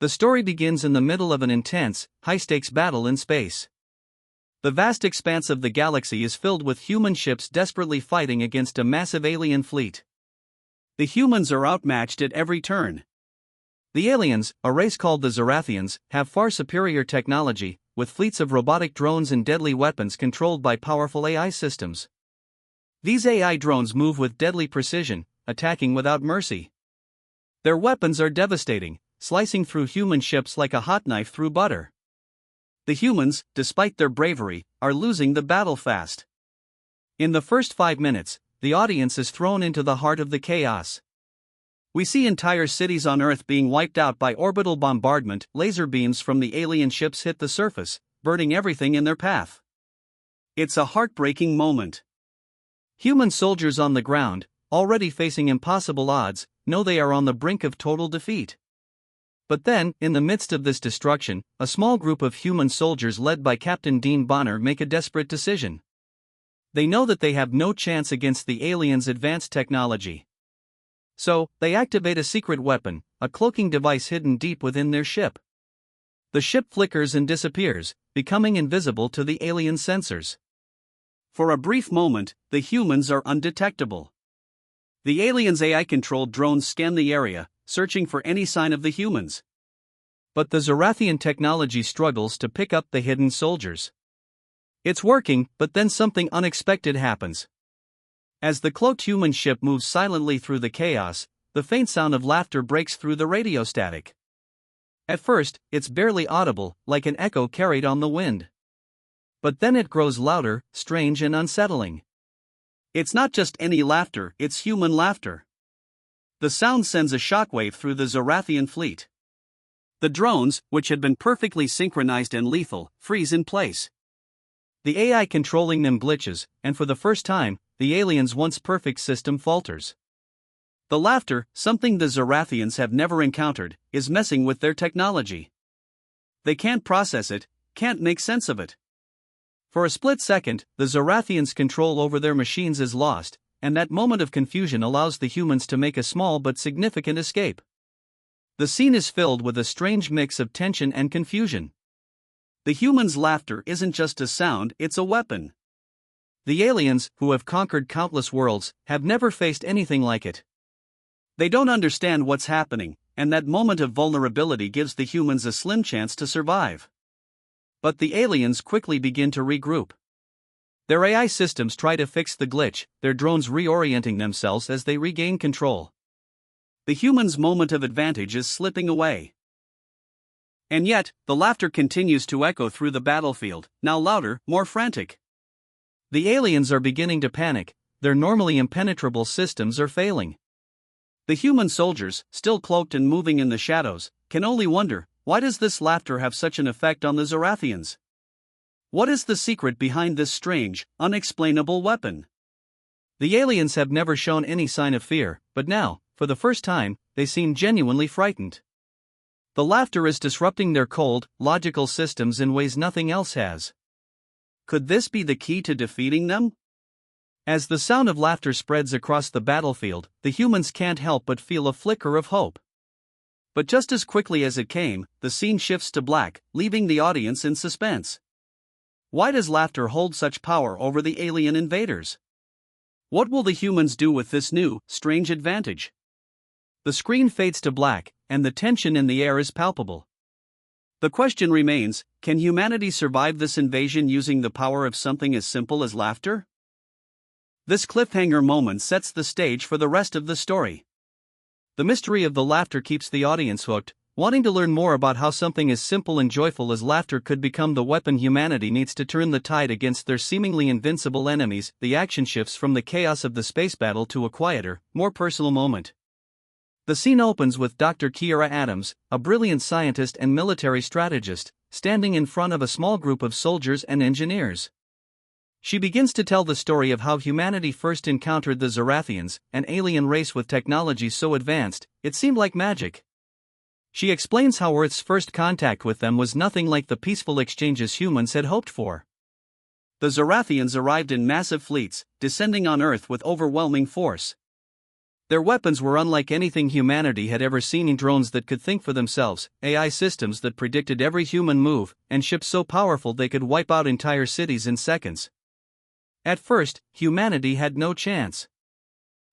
The story begins in the middle of an intense, high-stakes battle in space. The vast expanse of the galaxy is filled with human ships desperately fighting against a massive alien fleet. The humans are outmatched at every turn. The aliens, a race called the Zorathians, have far superior technology, with fleets of robotic drones and deadly weapons controlled by powerful AI systems. These AI drones move with deadly precision, attacking without mercy. Their weapons are devastating, slicing through human ships like a hot knife through butter. The humans, despite their bravery, are losing the battle fast. In the first 5 minutes, the audience is thrown into the heart of the chaos. We see entire cities on Earth being wiped out by orbital bombardment. Laser beams from the alien ships hit the surface, burning everything in their path. It's a heartbreaking moment. Human soldiers on the ground, already facing impossible odds, know they are on the brink of total defeat. But then, in the midst of this destruction, a small group of human soldiers led by Captain Dean Bonner make a desperate decision. They know that they have no chance against the aliens' advanced technology. So, they activate a secret weapon, a cloaking device hidden deep within their ship. The ship flickers and disappears, becoming invisible to the alien sensors. For a brief moment, the humans are undetectable. The aliens' AI-controlled drones scan the area, searching for any sign of the humans. But the Zorathian technology struggles to pick up the hidden soldiers. It's working, but then something unexpected happens. As the cloaked human ship moves silently through the chaos, the faint sound of laughter breaks through the radio static. At first, it's barely audible, like an echo carried on the wind. But then it grows louder, strange and unsettling. It's not just any laughter, it's human laughter. The sound sends a shockwave through the Zorathian fleet. The drones, which had been perfectly synchronized and lethal, freeze in place. The AI controlling them glitches, and for the first time, the aliens' once perfect system falters. The laughter, something the Zorathians have never encountered, is messing with their technology. They can't process it, can't make sense of it. For a split second, the Zorathians' control over their machines is lost, and that moment of confusion allows the humans to make a small but significant escape. The scene is filled with a strange mix of tension and confusion. The humans' laughter isn't just a sound, it's a weapon. The aliens, who have conquered countless worlds, have never faced anything like it. They don't understand what's happening, and that moment of vulnerability gives the humans a slim chance to survive. But the aliens quickly begin to regroup. Their AI systems try to fix the glitch, their drones reorienting themselves as they regain control. The humans' moment of advantage is slipping away. And yet, the laughter continues to echo through the battlefield, now louder, more frantic. The aliens are beginning to panic, their normally impenetrable systems are failing. The human soldiers, still cloaked and moving in the shadows, can only wonder, why does this laughter have such an effect on the Zorathians? What is the secret behind this strange, unexplainable weapon? The aliens have never shown any sign of fear, but now, for the first time, they seem genuinely frightened. The laughter is disrupting their cold, logical systems in ways nothing else has. Could this be the key to defeating them? As the sound of laughter spreads across the battlefield, the humans can't help but feel a flicker of hope. But just as quickly as it came, the scene shifts to black, leaving the audience in suspense. Why does laughter hold such power over the alien invaders? What will the humans do with this new, strange advantage? The screen fades to black, and the tension in the air is palpable. The question remains, can humanity survive this invasion using the power of something as simple as laughter? This cliffhanger moment sets the stage for the rest of the story. The mystery of the laughter keeps the audience hooked, wanting to learn more about how something as simple and joyful as laughter could become the weapon humanity needs to turn the tide against their seemingly invincible enemies. The action shifts from the chaos of the space battle to a quieter, more personal moment. The scene opens with Dr. Kiera Adams, a brilliant scientist and military strategist, standing in front of a small group of soldiers and engineers. She begins to tell the story of how humanity first encountered the Zorathians, an alien race with technology so advanced, it seemed like magic. She explains how Earth's first contact with them was nothing like the peaceful exchanges humans had hoped for. The Zorathians arrived in massive fleets, descending on Earth with overwhelming force. Their weapons were unlike anything humanity had ever seen, in drones that could think for themselves, AI systems that predicted every human move, and ships so powerful they could wipe out entire cities in seconds. At first, humanity had no chance.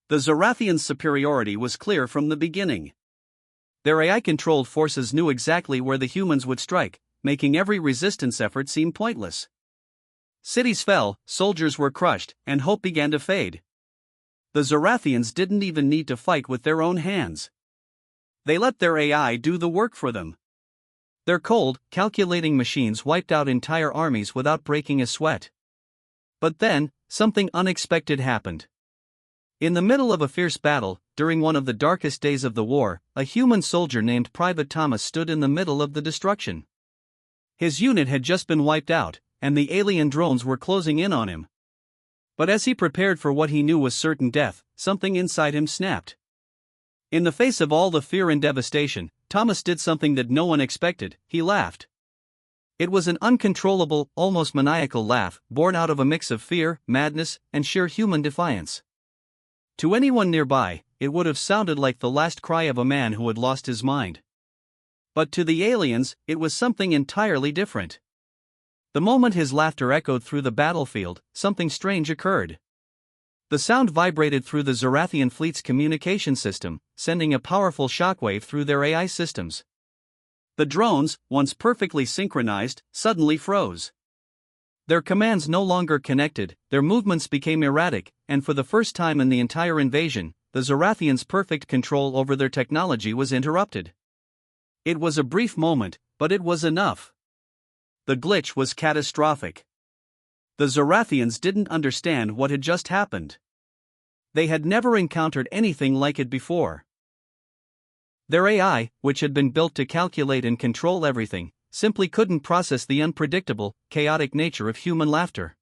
The Zorathians' superiority was clear from the beginning. Their AI-controlled forces knew exactly where the humans would strike, making every resistance effort seem pointless. Cities fell, soldiers were crushed, and hope began to fade. The Zorathians didn't even need to fight with their own hands. They let their AI do the work for them. Their cold, calculating machines wiped out entire armies without breaking a sweat. But then, something unexpected happened. In the middle of a fierce battle, during one of the darkest days of the war, a human soldier named Private Thomas stood in the middle of the destruction. His unit had just been wiped out, and the alien drones were closing in on him. But as he prepared for what he knew was certain death, something inside him snapped. In the face of all the fear and devastation, Thomas did something that no one expected. He laughed. It was an uncontrollable, almost maniacal laugh, born out of a mix of fear, madness, and sheer human defiance. To anyone nearby, it would have sounded like the last cry of a man who had lost his mind. But to the aliens, it was something entirely different. The moment his laughter echoed through the battlefield, something strange occurred. The sound vibrated through the Zorathian fleet's communication system, sending a powerful shockwave through their AI systems. The drones, once perfectly synchronized, suddenly froze. Their commands no longer connected, their movements became erratic, and for the first time in the entire invasion, the Zorathians' perfect control over their technology was interrupted. It was a brief moment, but it was enough. The glitch was catastrophic. The Zorathians didn't understand what had just happened. They had never encountered anything like it before. Their AI, which had been built to calculate and control everything, simply couldn't process the unpredictable, chaotic nature of human laughter.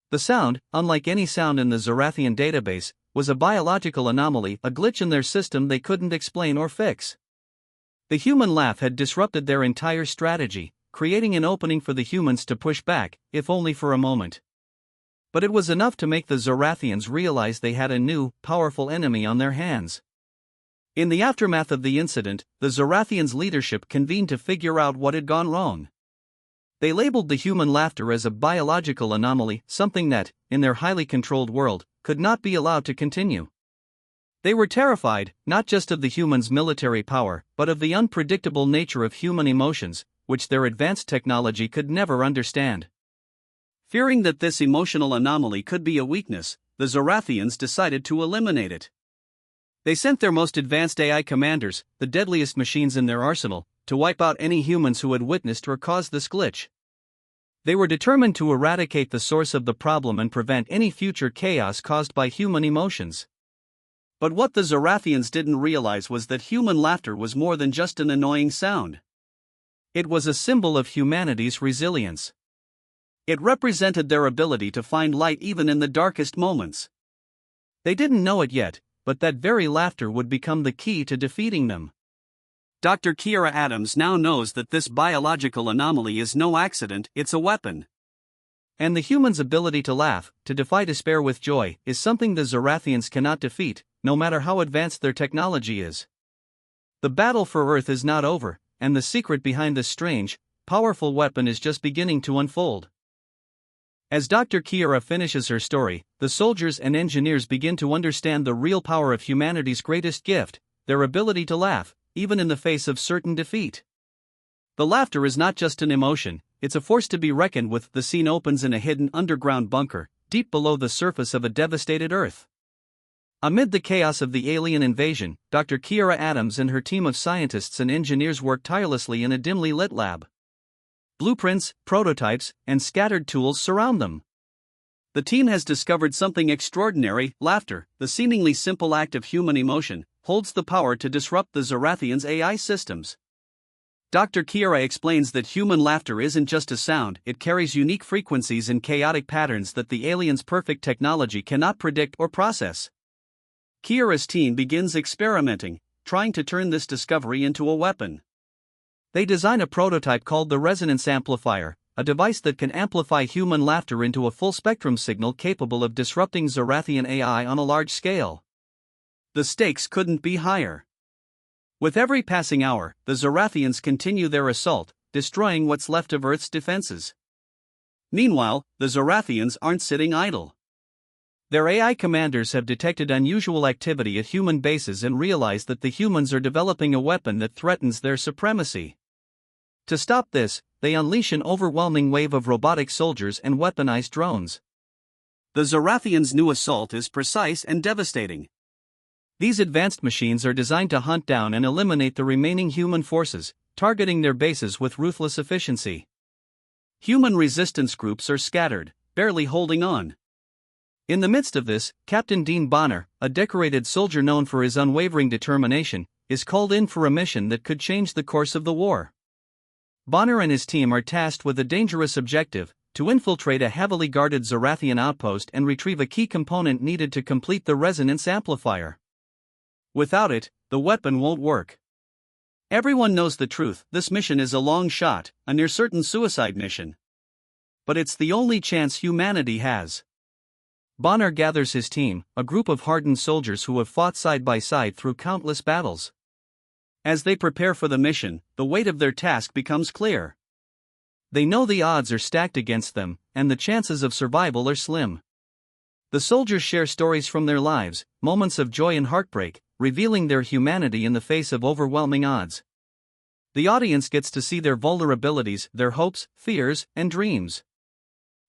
The sound, unlike any sound in the Zorathian database, was a biological anomaly, a glitch in their system they couldn't explain or fix. The human laugh had disrupted their entire strategy, creating an opening for the humans to push back, if only for a moment. But it was enough to make the Zorathians realize they had a new, powerful enemy on their hands. In the aftermath of the incident, the Zorathians' leadership convened to figure out what had gone wrong. They labeled the human laughter as a biological anomaly, something that, in their highly controlled world, could not be allowed to continue. They were terrified, not just of the humans' military power, but of the unpredictable nature of human emotions, which their advanced technology could never understand. Fearing that this emotional anomaly could be a weakness, the Zorathians decided to eliminate it. They sent their most advanced AI commanders, the deadliest machines in their arsenal, to wipe out any humans who had witnessed or caused this glitch. They were determined to eradicate the source of the problem and prevent any future chaos caused by human emotions. But what the Zorathians didn't realize was that human laughter was more than just an annoying sound. It was a symbol of humanity's resilience. It represented their ability to find light even in the darkest moments. They didn't know it yet, but that very laughter would become the key to defeating them. Dr. Kiera Adams now knows that this biological anomaly is no accident, it's a weapon. And the human's ability to laugh, to defy despair with joy, is something the Zorathians cannot defeat, no matter how advanced their technology is. The battle for Earth is not over, and the secret behind this strange, powerful weapon is just beginning to unfold. As Dr. Kiera finishes her story, the soldiers and engineers begin to understand the real power of humanity's greatest gift, their ability to laugh, even in the face of certain defeat. The laughter is not just an emotion, it's a force to be reckoned with. The scene opens in a hidden underground bunker, deep below the surface of a devastated Earth. Amid the chaos of the alien invasion, Dr. Kiera Adams and her team of scientists and engineers work tirelessly in a dimly lit lab. Blueprints, prototypes, and scattered tools surround them. The team has discovered something extraordinary: laughter, the seemingly simple act of human emotion, holds the power to disrupt the Zorathians' AI systems. Dr. Kiera explains that human laughter isn't just a sound, it carries unique frequencies and chaotic patterns that the aliens' perfect technology cannot predict or process. Kiera's team begins experimenting, trying to turn this discovery into a weapon. They design a prototype called the resonance amplifier, a device that can amplify human laughter into a full-spectrum signal capable of disrupting Zorathian AI on a large scale. The stakes couldn't be higher. With every passing hour, the Zorathians continue their assault, destroying what's left of Earth's defenses. Meanwhile, the Zorathians aren't sitting idle. Their AI commanders have detected unusual activity at human bases and realize that the humans are developing a weapon that threatens their supremacy. To stop this, they unleash an overwhelming wave of robotic soldiers and weaponized drones. The Zorathians' new assault is precise and devastating. These advanced machines are designed to hunt down and eliminate the remaining human forces, targeting their bases with ruthless efficiency. Human resistance groups are scattered, barely holding on. In the midst of this, Captain Dean Bonner, a decorated soldier known for his unwavering determination, is called in for a mission that could change the course of the war. Bonner and his team are tasked with a dangerous objective: to infiltrate a heavily guarded Zorathian outpost and retrieve a key component needed to complete the resonance amplifier. Without it, the weapon won't work. Everyone knows the truth: this mission is a long shot, a near-certain suicide mission. But it's the only chance humanity has. Bonner gathers his team, a group of hardened soldiers who have fought side by side through countless battles. As they prepare for the mission, the weight of their task becomes clear. They know the odds are stacked against them, and the chances of survival are slim. The soldiers share stories from their lives, moments of joy and heartbreak, revealing their humanity in the face of overwhelming odds. The audience gets to see their vulnerabilities, their hopes, fears, and dreams.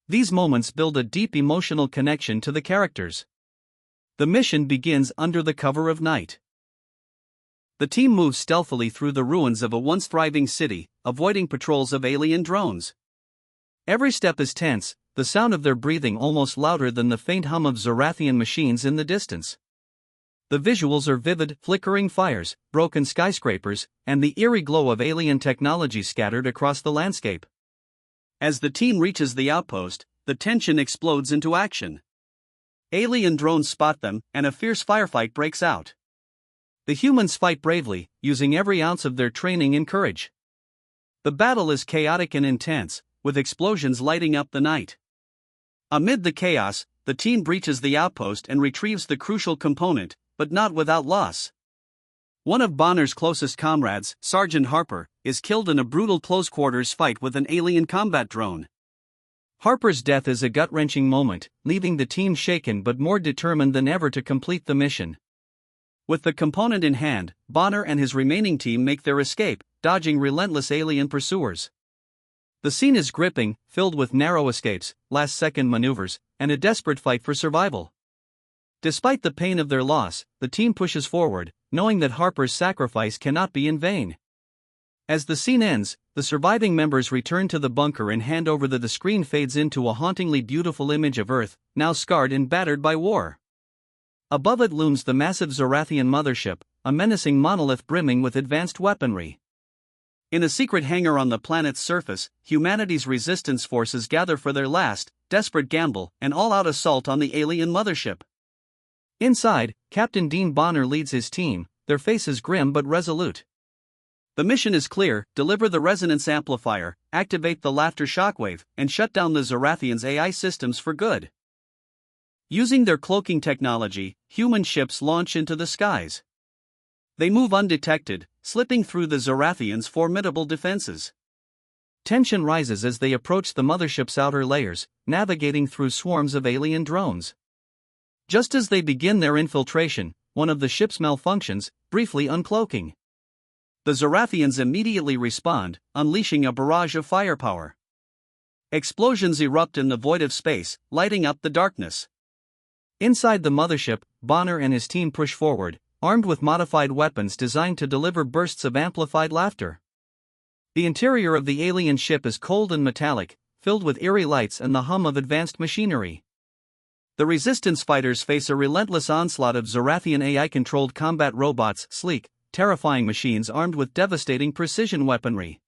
These moments build a deep emotional connection to the characters. The mission begins under the cover of night. The team moves stealthily through the ruins of a once thriving city, avoiding patrols of alien drones. Every step is tense, the sound of their breathing almost louder than the faint hum of Zorathian machines in the distance. The visuals are vivid: flickering fires, broken skyscrapers, and the eerie glow of alien technology scattered across the landscape. As the team reaches the outpost, the tension explodes into action. Alien drones spot them, and a fierce firefight breaks out. The humans fight bravely, using every ounce of their training and courage. The battle is chaotic and intense, with explosions lighting up the night. Amid the chaos, the team breaches the outpost and retrieves the crucial component, but not without loss. One of Bonner's closest comrades, Sergeant Harper, is killed in a brutal close-quarters fight with an alien combat drone. Harper's death is a gut-wrenching moment, leaving the team shaken but more determined than ever to complete the mission. With the component in hand, Bonner and his remaining team make their escape, dodging relentless alien pursuers. The scene is gripping, filled with narrow escapes, last-second maneuvers, and a desperate fight for survival. Despite the pain of their loss, the team pushes forward, knowing that Harper's sacrifice cannot be in vain. As the scene ends, the surviving members return to the bunker and hand over the screen fades into a hauntingly beautiful image of Earth, now scarred and battered by war. Above it looms the massive Zorathian mothership, a menacing monolith brimming with advanced weaponry. In a secret hangar on the planet's surface, humanity's resistance forces gather for their last, desperate gamble, an all-out assault on the alien mothership. Inside, Captain Dean Bonner leads his team, their faces grim but resolute. The mission is clear: deliver the resonance amplifier, activate the laughter shockwave, and shut down the Zorathians' AI systems for good. Using their cloaking technology, human ships launch into the skies. They move undetected, slipping through the Zorathians' formidable defenses. Tension rises as they approach the mothership's outer layers, navigating through swarms of alien drones. Just as they begin their infiltration, one of the ships malfunctions, briefly uncloaking. The Zorathians immediately respond, unleashing a barrage of firepower. Explosions erupt in the void of space, lighting up the darkness. Inside the mothership, Bonner and his team push forward, armed with modified weapons designed to deliver bursts of amplified laughter. The interior of the alien ship is cold and metallic, filled with eerie lights and the hum of advanced machinery. The resistance fighters face a relentless onslaught of Zorathian AI-controlled combat robots, sleek, terrifying machines armed with devastating precision weaponry.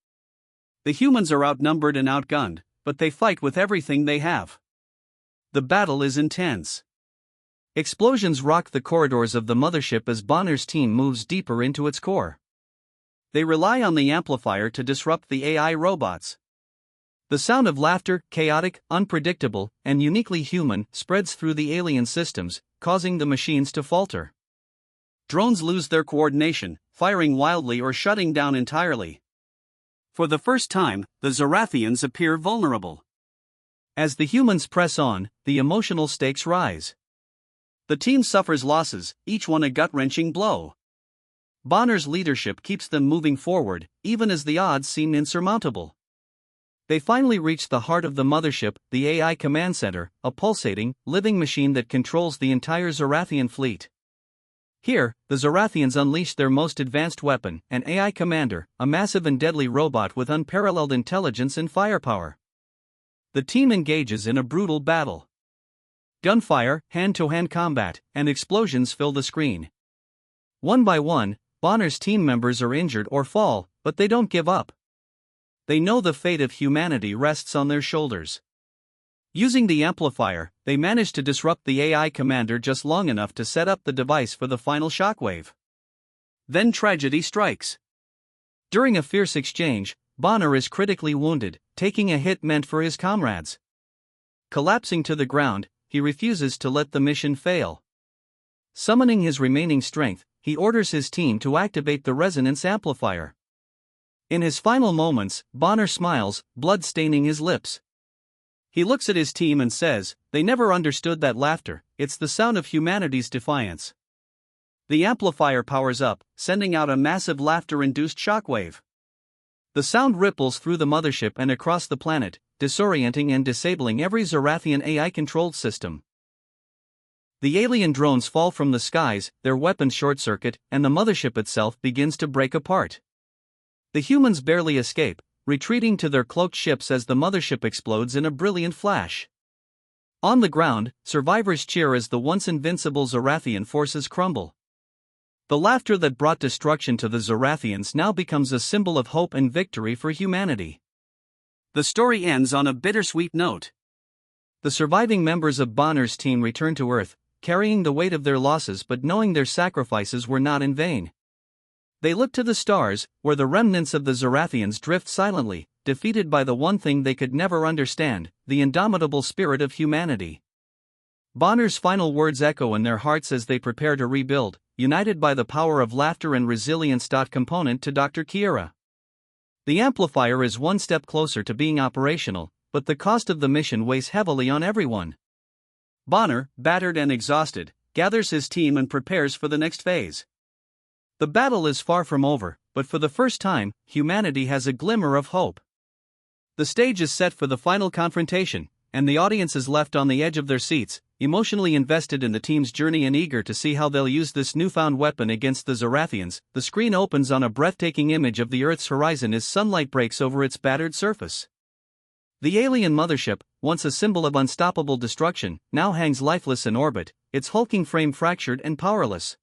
The humans are outnumbered and outgunned, but they fight with everything they have. The battle is intense. Explosions rock the corridors of the mothership as Bonner's team moves deeper into its core. They rely on the amplifier to disrupt the AI robots. The sound of laughter, chaotic, unpredictable, and uniquely human, spreads through the alien systems, causing the machines to falter. drones lose their coordination, firing wildly or shutting down entirely. For the first time, the Zorathians appear vulnerable. As the humans press on, the emotional stakes rise. The team suffers losses, each one a gut-wrenching blow. Bonner's leadership keeps them moving forward, even as the odds seem insurmountable. They finally reach the heart of the mothership, the AI Command Center, a pulsating, living machine that controls the entire Zorathian fleet. Here, the Zorathians unleash their most advanced weapon, an AI commander, a massive and deadly robot with unparalleled intelligence and firepower. The team engages in a brutal battle. Gunfire, hand-to-hand combat, and explosions fill the screen. One by one, Bonner's team members are injured or fall, but they don't give up. They know the fate of humanity rests on their shoulders. Using the amplifier, they manage to disrupt the AI commander just long enough to set up the device for the final shockwave. Then tragedy strikes. During a fierce exchange, Bonner is critically wounded, taking a hit meant for his comrades. Collapsing to the ground, he refuses to let the mission fail. Summoning his remaining strength, he orders his team to activate the resonance amplifier. In his final moments, Bonner smiles, blood staining his lips. He looks at his team and says, "They never understood that laughter, it's the sound of humanity's defiance." The amplifier powers up, sending out a massive laughter-induced shockwave. The sound ripples through the mothership and across the planet, disorienting and disabling every Zorathian AI-controlled system. The alien drones fall from the skies, their weapons short-circuit, and the mothership itself begins to break apart. The humans barely escape, retreating to their cloaked ships as the mothership explodes in a brilliant flash. On the ground, survivors cheer as the once invincible Zorathian forces crumble. The laughter that brought destruction to the Zorathians now becomes a symbol of hope and victory for humanity. The story ends on a bittersweet note. The surviving members of Bonner's team return to Earth, carrying the weight of their losses but knowing their sacrifices were not in vain. They look to the stars, where the remnants of the Zorathians drift silently, defeated by the one thing they could never understand, the indomitable spirit of humanity. Bonner's final words echo in their hearts as they prepare to rebuild, united by the power of laughter and resilience. Component to Dr. Kiera. The amplifier is one step closer to being operational, but the cost of the mission weighs heavily on everyone. Bonner, battered and exhausted, gathers his team and prepares for the next phase. The battle is far from over, but for the first time, humanity has a glimmer of hope. The stage is set for the final confrontation, and the audience is left on the edge of their seats, emotionally invested in the team's journey and eager to see how they'll use this newfound weapon against the Zorathians. The screen opens on a breathtaking image of the Earth's horizon as sunlight breaks over its battered surface. The alien mothership, once a symbol of unstoppable destruction, now hangs lifeless in orbit, its hulking frame fractured and powerless.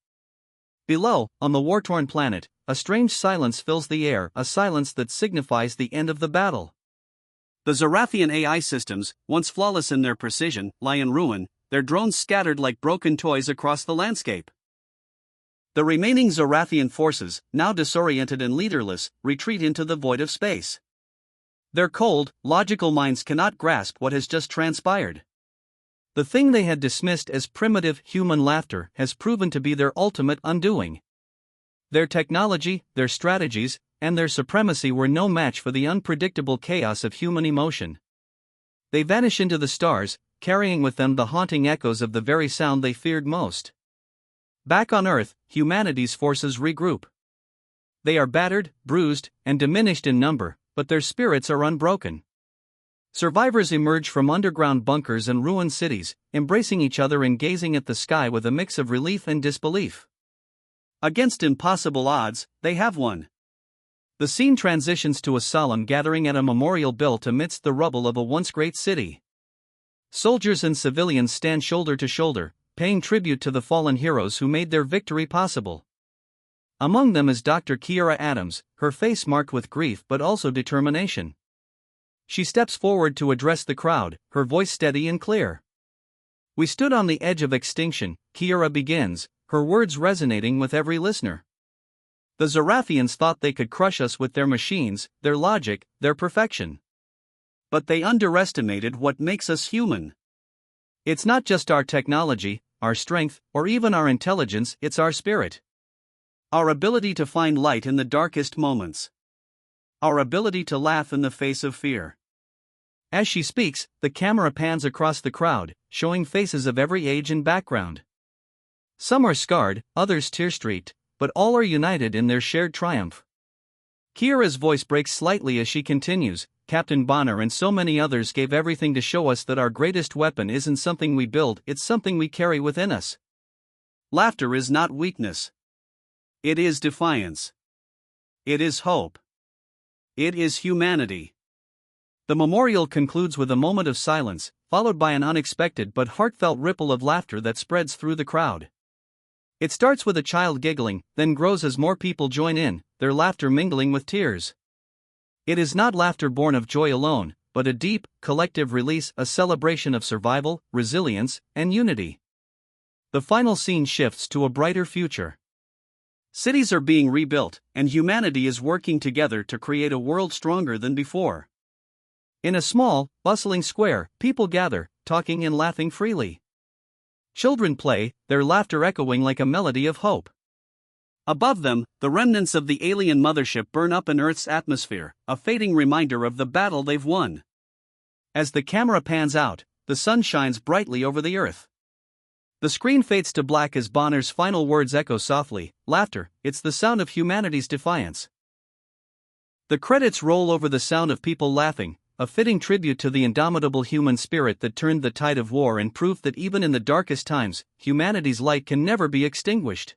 Below, on the war-torn planet, a strange silence fills the air, a silence that signifies the end of the battle. The Zorathian AI systems, once flawless in their precision, lie in ruin, their drones scattered like broken toys across the landscape. The remaining Zorathian forces, now disoriented and leaderless, retreat into the void of space. Their cold, logical minds cannot grasp what has just transpired. The thing they had dismissed as primitive human laughter has proven to be their ultimate undoing. Their technology, their strategies, and their supremacy were no match for the unpredictable chaos of human emotion. They vanish into the stars, carrying with them the haunting echoes of the very sound they feared most. Back on Earth, humanity's forces regroup. They are battered, bruised, and diminished in number, but their spirits are unbroken. Survivors emerge from underground bunkers and ruined cities, embracing each other and gazing at the sky with a mix of relief and disbelief. Against impossible odds, they have won. The scene transitions to a solemn gathering at a memorial built amidst the rubble of a once great city. Soldiers and civilians stand shoulder to shoulder, paying tribute to the fallen heroes who made their victory possible. Among them is Dr. Kiera Adams, her face marked with grief but also determination. She steps forward to address the crowd, her voice steady and clear. "We stood on the edge of extinction," Kiera begins, her words resonating with every listener. "The Zorathians thought they could crush us with their machines, their logic, their perfection. But they underestimated what makes us human. It's not just our technology, our strength, or even our intelligence, it's our spirit. Our ability to find light in the darkest moments. Our ability to laugh in the face of fear. As she speaks, the camera pans across the crowd, showing faces of every age and background. Some are scarred, others tear-streaked, but all are united in their shared triumph. Kira's voice breaks slightly as she continues, Captain Bonner and so many others gave everything to show us that our greatest weapon isn't something we build, it's something we carry within us. Laughter is not weakness. It is defiance. It is hope. It is humanity. The memorial concludes with a moment of silence, followed by an unexpected but heartfelt ripple of laughter that spreads through the crowd. It starts with a child giggling, then grows as more people join in, their laughter mingling with tears. It is not laughter born of joy alone, but a deep, collective release, a celebration of survival, resilience, and unity. The final scene shifts to a brighter future. Cities are being rebuilt, and humanity is working together to create a world stronger than before. In a small, bustling square, people gather, talking and laughing freely. Children play, their laughter echoing like a melody of hope. Above them, the remnants of the alien mothership burn up in Earth's atmosphere, a fading reminder of the battle they've won. As the camera pans out, the sun shines brightly over the Earth. The screen fades to black as Bonner's final words echo softly, laughter, it's the sound of humanity's defiance. The credits roll over the sound of people laughing, a fitting tribute to the indomitable human spirit that turned the tide of war and proof that even in the darkest times, humanity's light can never be extinguished.